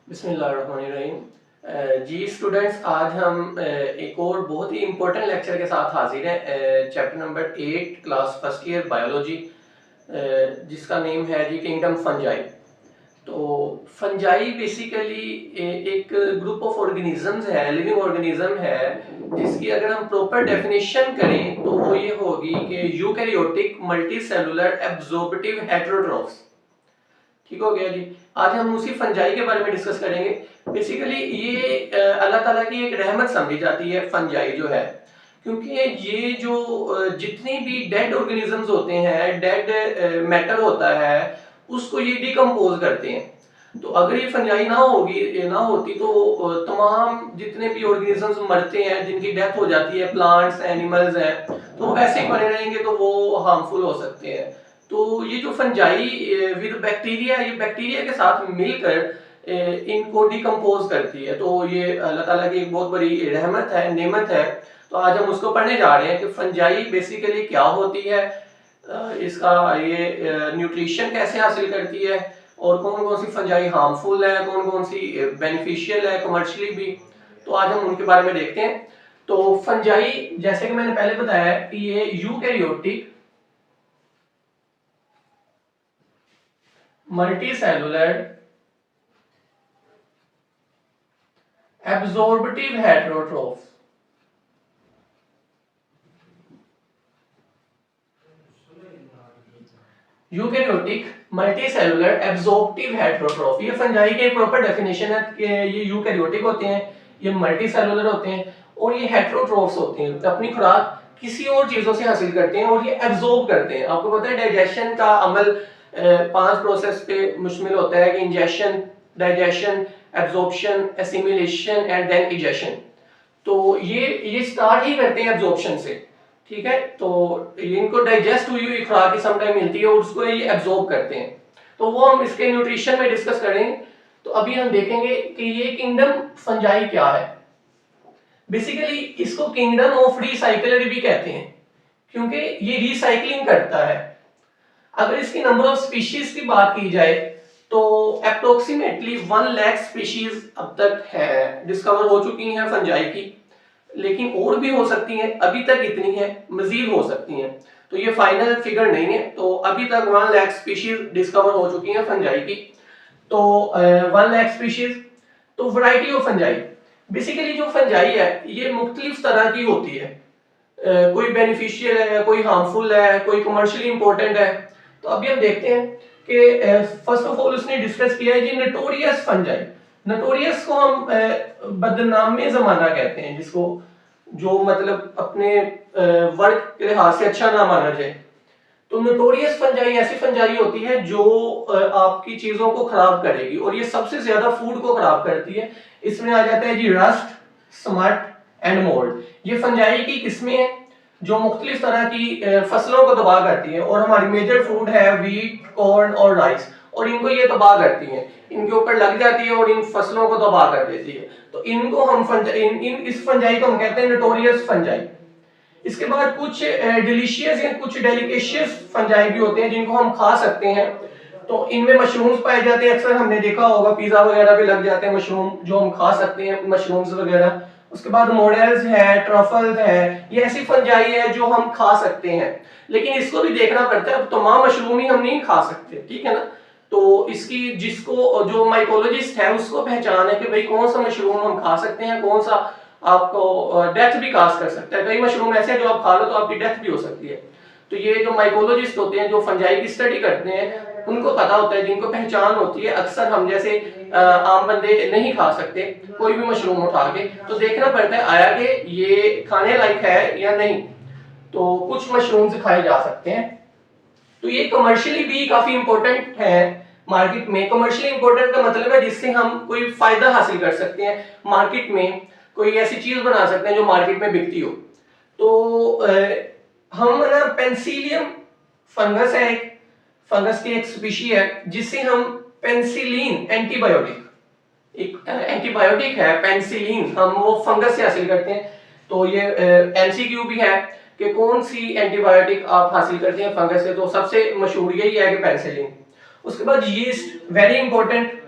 बिस्मिल्लाहिर्रहमानिर्रहीम। जी स्टूडेंट्स, आज हम एक और बहुत ही इम्पोर्टेंट लेक्चर के साथ हाजिर हैं। Chapter number 8 class first year biology, जिसका नेम है जी किंगडम फंजाई। तो फंजाई बेसिकली एक ग्रुप ऑफ ऑर्गेनिजम्स है, लिविंग ऑर्गेनिज्म है, जिसकी अगर हम प्रॉपर डेफिनेशन करें तो वो ये होगी कि यूकैरियोटिक मल्टी सेलुलर एब्जॉर्बटिव हेटेरोट्रॉफ्स। ठीक हो गया जी। आज हम उसी फंजाई के बारे में डिस्कस करेंगे। बेसिकली ये अल्लाह ताला की एक रहमत समझी जाती है फंजाई जो है, क्योंकि ये जो जितने भी डेड ऑर्गेनिजम्स होते हैं, डेड मैटर होता है, उसको ये डिकम्पोज करते हैं। तो अगर ये फंजाई ना होती तो तमाम जितने भी ऑर्गेनिजम्स मरते हैं, जिनकी डेथ हो जाती है, प्लांट्स एनिमल्स हैं, तो ऐसे ही बने रहेंगे तो वो हार्मफुल हो सकते हैं। तो ये जो फंजाई विद बैक्टीरिया, ये बैक्टीरिया के साथ मिलकर इनको डिकम्पोज करती है। तो ये अल्लाह ताला की एक बहुत बड़ी रहमत है, नेमत है। तो आज हम उसको पढ़ने जा रहे हैं कि फंजाई बेसिकली क्या होती है, इसका ये न्यूट्रिशन कैसे हासिल करती है, और कौन कौन सी फंजाई हार्मफुल है, कौन कौन सी बेनिफिशियल है कमर्शियली भी। तो आज हम उनके बारे में देखते हैं। तो फंजाई, जैसे कि मैंने पहले बताया कि ये यूकैरियोटिक मल्टीसेलुलर एब्जॉर्बटिव हेटेरोट्रोफ, यूकैरियोटिक मल्टीसेलुलर एब्जॉर्बटिव हेटेरोट्रोफ, ये फंजाई की प्रॉपर डेफिनेशन है कि ये यूकैरियोटिक होते हैं, ये मल्टीसेलुलर होते हैं, और ये हेटेरोट्रोफ्स होते हैं। तो अपनी खुराक किसी और चीजों से हासिल करते हैं और ये एब्जॉर्ब करते हैं। आपको पता है डाइजेशन का अमल 5 प्रोसेस पे मुश्तमिल होता है कि ingestion, digestion, absorption, assimilation and then egestion. तो ये स्टार्ट ही करते हैं एब्जॉर्प्शन से। ठीक है, तो इनको डाइजेस्ट हुई हुई खुराक की समटाइम मिलती है और उसको ये एब्जॉर्ब करते हैं। तो वो हम इसके न्यूट्रिशन में डिस्कस करेंगे। तो अभी हम देखेंगे कि ये किंगडम फंजाई क्या है। बेसिकली इसको किंगडम ऑफ रिसाइकलर भी कहते हैं, क्योंकि ये रिसाइकलिंग करता है। अगर इसकी नंबर ऑफ स्पीशीज की बात की जाए तो अप्रोक्सीमेटली 1 लाख स्पीशीज अब तक है डिस्कवर हो चुकी हैं फंजाई की, लेकिन और भी हो सकती हैं। अभी तक इतनी है, मजीद हो सकती हैं, तो ये फाइनल फिगर नहीं है। तो अभी तक 1 लाख स्पीशीज डिस्कवर हो चुकी हैं फंजाई की। तो 1 लाख स्पीशीज। तो वैरायटी ऑफ फंजाई, बेसिकली जो फंजाई है ये मुख्तलिफ तरह की होती है। कोई बेनिफिशियल है, कोई हार्मफुल है, कोई कमर्शियली इंपॉर्टेंट है। तो अभी हम देखते हैं कि फर्स्ट ऑफ ऑल उसने डिस्कस किया है जी नोटोरियस फंजाई। नोटोरियस को हम बदनामे जमाना कहते हैं, जिसको जो मतलब अपने वर्क के लिहाज से अच्छा ना माना जाए। तो नोटोरियस फंजाई ऐसी फंजाई होती है जो आपकी चीजों को खराब करेगी, और ये सबसे ज्यादा फूड को खराब करती है। इसमें आ जाता है जी रस्ट, स्मट एंड मोल्ड। ये फंजाई की किस्में हैं जो मुख्तलिफ तरह की फसलों को तबाह करती है, और हमारी मेजर फूड है वीट, कॉर्न और राइस, और इनको ये तबाह करती है, इनके ऊपर लग जाती है और इन फसलों को तबाह कर देती है। तो इनको हम इस फंजाई को हम कहते हैं नोटोरियस फंजाई। इसके बाद कुछ डिलीशियस या कुछ डेलिकेशियस फंजाई भी होते हैं जिनको हम खा सकते हैं। तो इनमें मशरूम्स पाए जाते हैं, अक्सर हमने देखा होगा पिज्जा वगैरह पे लग जाते हैं मशरूम, जो हम खा सकते हैं, मशरूम्स वगैरह। उसके बाद मॉडल्स है, ट्रफल्स है, ये ऐसी फंजाई है जो हम खा सकते हैं। लेकिन इसको भी देखना पड़ता है, तमाम मशरूम ही हम नहीं खा सकते, ठीक है ना। तो इसकी जिसको जो माइकोलॉजिस्ट है उसको पहचान है कि भाई कौन सा मशरूम हम खा सकते हैं, कौन सा आपको डेथ भी काज कर सकता है। कई मशरूम ऐसे हैं जो आप खा लो तो आपकी डेथ भी हो सकती है। तो ये जो माइकोलॉजिस्ट होते हैं, जो फंजाई की स्टडी करते हैं, उनको पता होता है, जिनको पहचान होती है। अक्सर हम जैसे आम बंदे नहीं खा सकते कोई भी मशरूम उठा के, तो देखना पड़ता है आया कि ये खाने लायक है या नहीं। तो कुछ मशरूम खाए जा सकते हैं। तो ये कमर्शियली भी काफी इंपॉर्टेंट है मार्केट में। कमर्शियली इंपॉर्टेंट का मतलब है जिससे हम कोई फायदा हासिल कर सकते हैं मार्केट में, कोई ऐसी चीज बना सकते हैं जो मार्केट में बिकती हो। तो हम ना पेंसिलियम फंगस है, एक फंगस की एक स्पीशी है जिससे हम पेंसिलिन एंटीबायोटिक, एक एंटीबायोटिक है पेंसिलिन, हम वो फंगस से हासिल करते हैं। तो ये एमसीक्यू भी है कि कौन सी एंटीबायोटिक आप हासिल करते हैं फंगस से, तो सबसे मशहूर यही है कि पेंसिलिन। उसके बाद यीस्ट, वेरी इंपॉर्टेंट।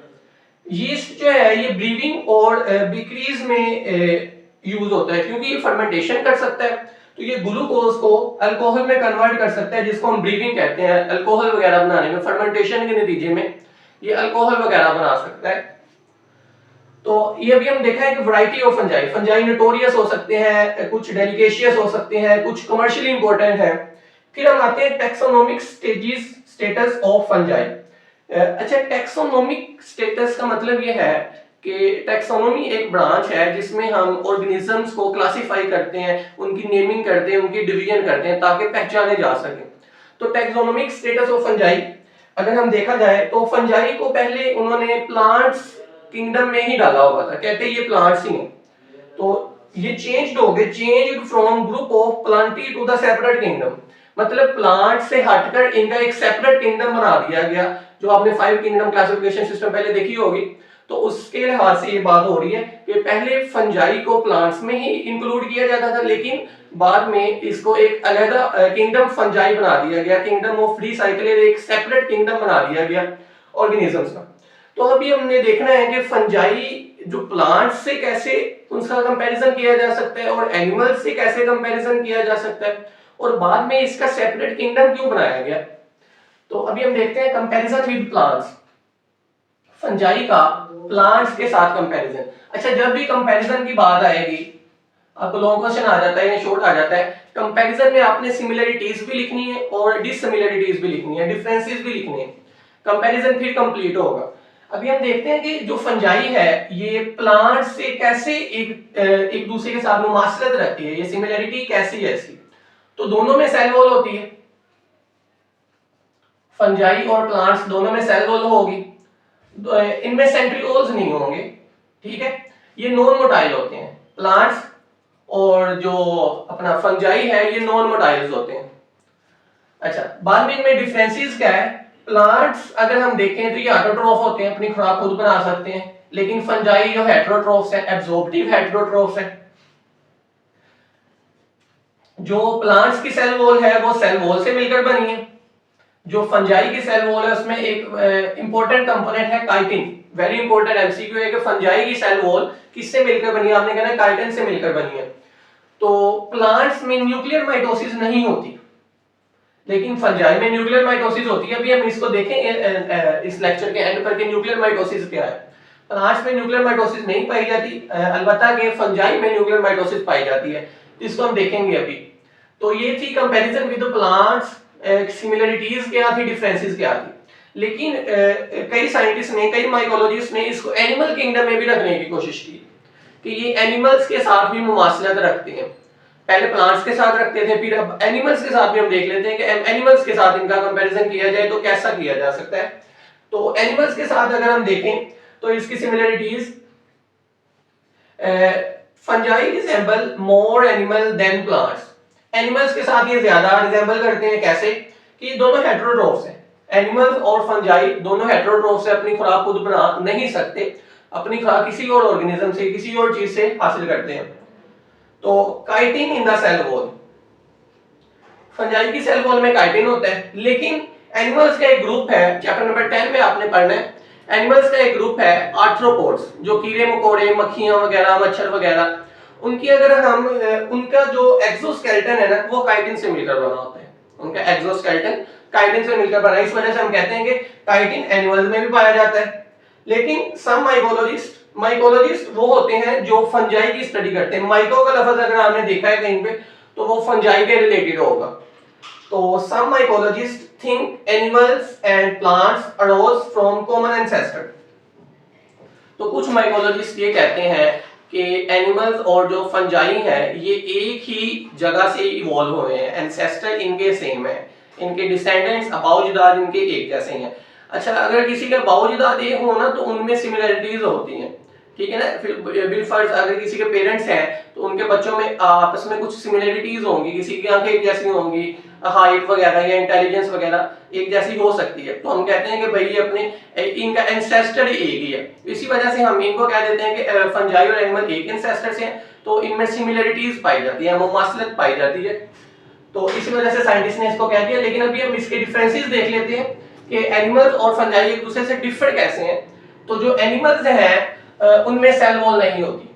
यीस्ट जो है ये ब्रीविंग और बेकरीज में यूज होता है, क्योंकि ये फर्मेंटेशन कर सकता है, तो ये ग्लूकोज को अल्कोहल में कन्वर्ट कर सकता है, जिसको हम ब्रीविंग कहते हैं। अल्कोहल वगैरह बनाने में, फर्मेंटेशन के नतीजे में ये अल्कोहल वगैरह बना सकता है। तो ये अभी हम देखा है कि variety of fungi, fungi notorious हो सकते हैं, कुछ डेलिकेशियस हो सकते हैं, कुछ कमर्शियली इंपॉर्टेंट है। फिर हम आते हैं टैक्सोनोमिक स्टेटस ऑफ फंजाई। अच्छा, टैक्सोनोमिक स्टेटस का मतलब ये है कि टैक्सोनोमी एक ब्रांच है जिसमें हम ऑर्गेनिजम्स को क्लासिफाई करते हैं, उनकी नेमिंग करते हैं, उनकी डिवीजन करते हैं ताकि पहचाने जा सके। तो टैक्सोनोमिक स्टेटस ऑफ फंजाई अगर हम देखा जाए तो फंजाई को पहले उन्होंने प्लांट्स किंगडम में ही डाला हुआ था, कहते ये प्लांट्स ही हैं। तो ये चेंज्ड हो गए, changed from group of plantae to the separate kingdom, मतलब प्लांट से हटकर इनका एक सेपरेट किंगडम बना दिया गया। जो आपने 5 किंगडम क्लासिफिकेशन सिस्टम पहले देखी होगी, तो उसके लिहाज से ये बात हो रही है कि पहले फंजाई को प्लांट्स में ही इंक्लूड किया जाता था, लेकिन बाद में इसको एक अलग किंगडम फंजाई बना दिया गया, किंगडम ऑफ फ्री साइकिल, एक सेपरेट किंगडम बना दिया गया ऑर्गेनिजम्स का। तो अभी हमने देखना है कि फंजाई जो प्लांट से कैसे उसका कंपैरिजन किया जा सकता है और एनिमल्स से कैसे कंपैरिजन किया जा सकता है, और बाद में इसका सेपरेट किंगडम क्यों बनाया गया। तो अभी हम देखते हैं कंपैरिजन विद प्लांट्स, फंजाई का प्लांट्स के साथ कंपैरिजन। अच्छा, जब भी कंपैरिजन की बात आएगी, आपको लॉन्ग क्वेश्चन आ जाता है या शॉर्ट आ जाता है, कंपैरिजन में आपने सिमिलरिटीज भी लिखनी है और डिससिमिलरिटीज भी लिखनी है, डिफरेंसेस भी लिखने हैं, कंपैरिजन फिर कंप्लीट होगा। अभी हम देखते हैं कि जो फंजाई है ये प्लांट से कैसे एक दूसरे के साथ मुमासलत रखती है, ये सिमिलरिटी कैसी है इसकी। तो दोनों में सेल वॉल होती है, फंजाई और प्लांट्स दोनों में सेल वॉल होगी, इनमें सेंट्रिओल्स नहीं होंगे, ठीक है। ये नॉन मोटाइल होते हैं प्लांट्स, और जो अपना फंजाई है ये नॉन मोटाइल्स होते हैं। अच्छा, बाद में इनमें डिफरेंसेस क्या है। प्लांट्स अगर हम देखें तो ये ऑटोट्रॉफ होते हैं, अपनी खुराक खुद बना सकते हैं, लेकिन फंजाई जो हेटेरोट्रॉफ्स है, एब्जॉर्प्टिव हेटेरोट्रॉफ्स है। जो प्लांट्स की सेल वॉल है वो सेल वॉल से मिलकर बनी है, जो फंजाई की सेल वॉल है उसमें एक इंपॉर्टेंट कंपोनेंट है काइटिन। वेरी इंपॉर्टेंट एमसीक्यू है कि फंजाई की सेल वॉल किससे मिलकर बनी है, आपने कहना है काइटिन से मिलकर बनी है। तो प्लांट्स में न्यूक्लियर माइटोसिस नहीं होती, लेकिन फंजाई में न्यूक्लियर माइटोसिस होती है। अभी हम इसको देखें इस लेक्चर के एंड पर कि न्यूक्लियर माइटोसिस क्या है। प्लांट्स में न्यूक्लियर माइटोसिस नहीं पाई जाती, अलबत्ता कि फंजाई में न्यूक्लियर माइटोसिस पाई जाती है, इसको हम देखेंगे अभी। तो ये थी कंपैरिजन विद प्लांट्स, सिमिलरिटीज क्या थी, डिफरेंसेस क्या थी। लेकिन कई साइंटिस्ट ने, कई माइकोलॉजिस्ट ने इसको एनिमल किंगडम में भी रखने की कोशिश की कि ये एनिमल्स के साथ भी मुमासलत रखते हैं। पहले प्लांट्स के साथ रखते थे, फिर अब एनिमल्स के साथ भी हम देख लेते हैं कि एनिमल्स के साथ इनका कंपैरिजन किया जाए तो कैसा किया जा सकता है। तो एनिमल्स के साथ अगर हम देखें तो इसकी सिमिलरिटीज, फंजाई रिजेंबल मोर एनिमल देन प्लांट्स, एनिमल्स के साथ ये ज्यादा रिजेंबल करते हैं। कैसे कि दोनों हेटेरोट्रॉफ्स हैं, एनिमल्स और फंजाई दोनों हेटेरोट्रॉफ्स से अपनी खुराक खुद बना नहीं सकते, अपनी खुराक किसी और ऑर्गेनिज्म से, किसी और चीज से हासिल करते हैं। तो chitin in the cell wall, fungi की सेल वॉल में काइटिन होता है, लेकिन एनिमल्स का एक ग्रुप है, चैप्टर नंबर 10 में आपने पढ़ना है। एनिमल्स का एक ग्रुप है आर्थ्रोपोड्स, जो कीड़े मकोड़े, मक्खियां वगैरह, मच्छर वगैरह, उनकी अगर हम उनका जो एक्सोस्केलेटन है ना वो काइटिन से मिलकर बना होता है, उनका एक्सोस्केलेटन काइटिन से मिलकर बना है। इस वजह से हम कहते हैं कि काइटिन एनिमल्स में भी पाया जाता है। लेकिन सम माइकोलॉजिस्ट वो होते हैं जो फंजाई की स्टडी करते हैं। माइको का लफ्ज अगर आपने देखा है कहीं पे तो वो फंजाई के रिलेटेड होगा। तो some mycologists think animals and plants arose from common ancestor। तो कुछ माइकोलॉजिस्ट ये कहते हैं कि एनिमल्स और जो फंजाई हैं ये एक ही जगह से इवॉल्व हुए हैं, एंसेस्टर इनके सेम है, इनके डिसेंडेंट्स अबाउजदाद इनके एक जैसे हैं। अच्छा, अगर किसी का बाउजदाद एक हो ना तो उनमें सिमिलरिटीज होती हैं, ठीक है ना। फिर बिलफर्ज अगर किसी के पेरेंट्स हैं तो उनके बच्चों में आपस में कुछ सिमिलरिटीज होंगी, किसी की आंखें एक जैसी होंगी, हाइट वगैरह या इंटेलिजेंस वगैरह एक जैसी हो सकती है, तो हम कहते हैं कि भाई ये अपने इनका एंसेस्टर एक ही है। इसी वजह से हम इनको कह देते हैं कि फंजाई और एनिमल एक एंसेस्टर से हैं, तो इनमें सिमिलरिटीज पाई जाती है, मुमासलत पाई जाती है। तो इसी वजह से साइंटिस्ट ने इसको कह दिया। लेकिन अभी हम इसके डिफरेंसेस देख लेते हैं कि एनिमल्स और फंजाई एक दूसरे से डिफर कैसे हैं। तो जो एनिमल्स हैं उनमें सेल वॉल नहीं होती,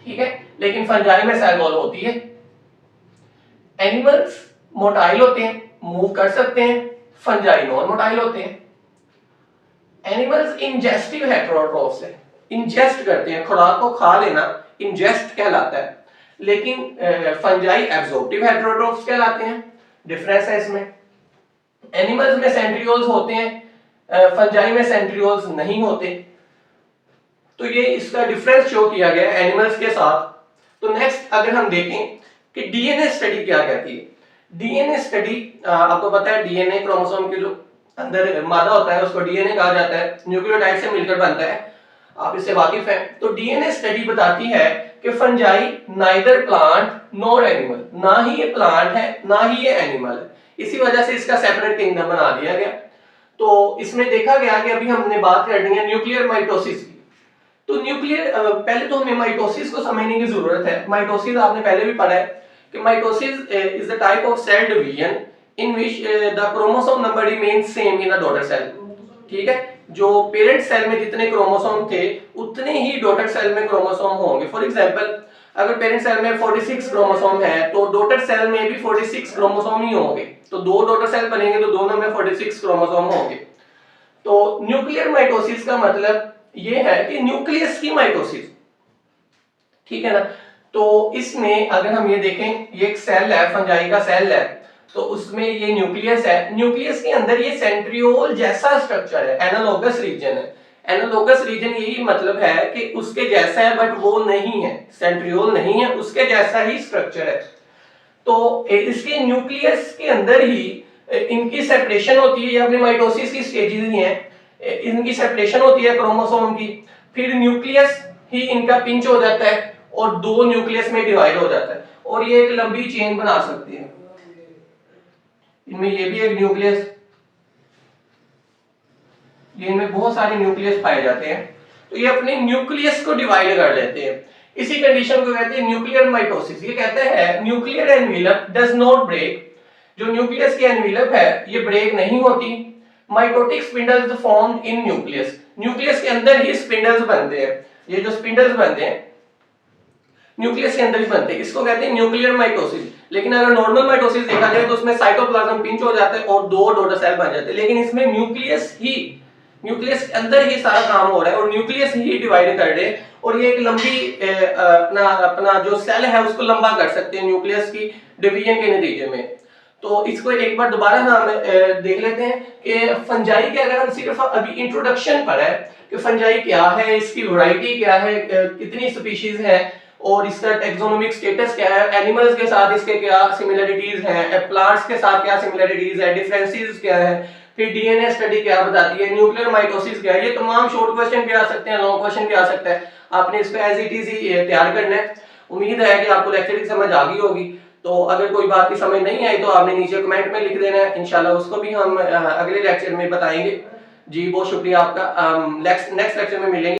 ठीक है, लेकिन फंजाई में सेल वॉल होती है। एनिमल्स मोटाइल होते हैं, मूव कर सकते हैं, फंजाई नॉन मोटाइल होते हैं। एनिमल्स इंजेस्टिव हेटेरोट्रोफ्स है, इंजेस्ट करते हैं, खुराक को खा लेना इंजेस्ट कहलाता है, लेकिन फंजाई एब्जॉर्प्टिव हेटेरोट्रोफ्स कहलाते हैं। डिफरेंस है इसमें। एनिमल्स में सेंट्रियोल्स होते हैं, फंजाई में सेंट्रियोल्स नहीं होते। तो ये इसका डिफरेंस शो किया गया है एनिमल्स के साथ। तो नेक्स्ट अगर हम देखें कि डीएनए स्टडी क्या कहती है। डीएनए स्टडी, आपको पता है डीएनए क्रोमोसोम के जो अंदर मादा होता है उसको डीएनए कहा जाता है, न्यूक्लियोटाइड से मिलकर बनता है, आप इससे वाकिफ हैं। तो डीएनए स्टडी बताती है कि fungi neither plant nor animal, ना ही ये प्लांट है ना ही ये एनिमल है, इसी वजह से इसका सेपरेट किंगडम बना दिया गया। तो इसमें देखा गया कि अभी हमने बात करनी है न्यूक्लियर माइटोसिस की। तो न्यूक्लियर, पहले तो हमें माइटोसिस को समझने की जरूरत है। माइटोसिस आपने पहले भी पढ़ा है कि mitosis is the type of cell division in which the chromosome number remains same in the daughter cell. ठीक है, जो पेरेंट सेल में जितने क्रोमोसोम थे उतने ही डॉटर सेल में क्रोमोसोम होंगे। फॉर एग्जांपल, अगर पेरेंट सेल में 46 क्रोमोसोम है तो डॉटर सेल में भी 46 क्रोमोसोम ही होंगे। तो दो डॉटर सेल बनेंगे तो दोनों में 46 क्रोमोसोम होंगे। तो न्यूक्लियर माइटोसिस का मतलब ये है कि न्यूक्लियस की माइटोसिस, ठीक है ना। तो इसमें अगर हम ये देखें, ये एक सेल है, फंजाई का सेल है, तो उसमें ये न्यूक्लियस है। न्यूक्लियस के अंदर ये सेंट्रियोल जैसा स्ट्रक्चर है, एनालोगस रीजन है। एनालोगस रीजन यही मतलब है कि उसके जैसा है बट वो नहीं है, सेंट्रियोल नहीं है, उसके जैसा ही स्ट्रक्चर है। तो इसके न्यूक्लियस के अंदर ही इनकी सेपरेशन होती है, ये अपने माइटोसिस की स्टेजेस ही हैं। इनकी सेपरेशन होती है क्रोमोसोम की, फिर न्यूक्लियस ही इनका पिंच हो जाता है और दो न्यूक्लियस में डिवाइड हो जाता है और ये एक लंबी चेन बना सकती है। इनमें ये भी एक न्यूक्लियस, ये इनमें बहुत सारे न्यूक्लियस पाए जाते हैं। तो ये अपने न्यूक्लियस को डिवाइड कर लेते हैं। इसी कंडीशन को कहते हैं न्यूक्लियर माइटोसिस। ये कहते हैं nuclear envelope does not break, जो न्यूक्लियस की एनवेलप है ये ब्रेक नहीं होती। Mitotic spindles formed in nucleus, nucleus के अंदर ही स्पिंडल्स बनते हैं। ये जो स्पिंडल्स बनते हैं न्यूक्लियस के अंदर ही बनते हैं, इसको कहते हैं न्यूक्लियर माइटोसिस। लेकिन अगर नॉर्मल माइटोसिस देखा जाए तो उसमें साइटोप्लाज्म पिंच हो जाता है और दो डॉटर सेल बन जाते हैं, लेकिन इसमें न्यूक्लियस के अंदर ही सारा काम हो रहा है और न्यूक्लियस ही डिवाइड कर रहे हैं और ये एक लंबी अपना जो सेल है उसको लंबा कर सकते हैं न्यूक्लियस की डिवीजन के नतीजे में। तो इसको एक बार दोबारा हम देख लेते हैं कि फंजाई के अगर हम सिर्फ अभी इंट्रोडक्शन पढ़ा है कि फंजाई क्या है, इसकी वैरायटी क्या है, कितनी स्पीशीज है और इसका टेक्सोनोमिक स्टेटस क्या है, एनिमल्स के साथ इसके क्या सिमिलरिटीज हैं, प्लांट्स के साथ क्या सिमिलरिटीज है, डिफरेंसेस क्या है, फिर डीएनए स्टडी क्या बताती है, न्यूक्लियर माइटोसिस क्या है। ये तमाम शॉर्ट क्वेश्चन भी आ सकते हैं, लॉन्ग क्वेश्चन भी आ सकता है। आपने इसको एज इट इज ही तैयार करना है। उम्मीद है कि आपको लेक्चर की समझ आ गई होगी। तो अगर कोई बात की समझ नहीं आई तो आपने नीचे कमेंट में लिख देना है, इंशाल्लाह उसको भी हम अगले लेक्चर में बताएंगे। जी बहुत शुक्रिया आपका। नेक्स्ट लेक्चर में मिलेंगे।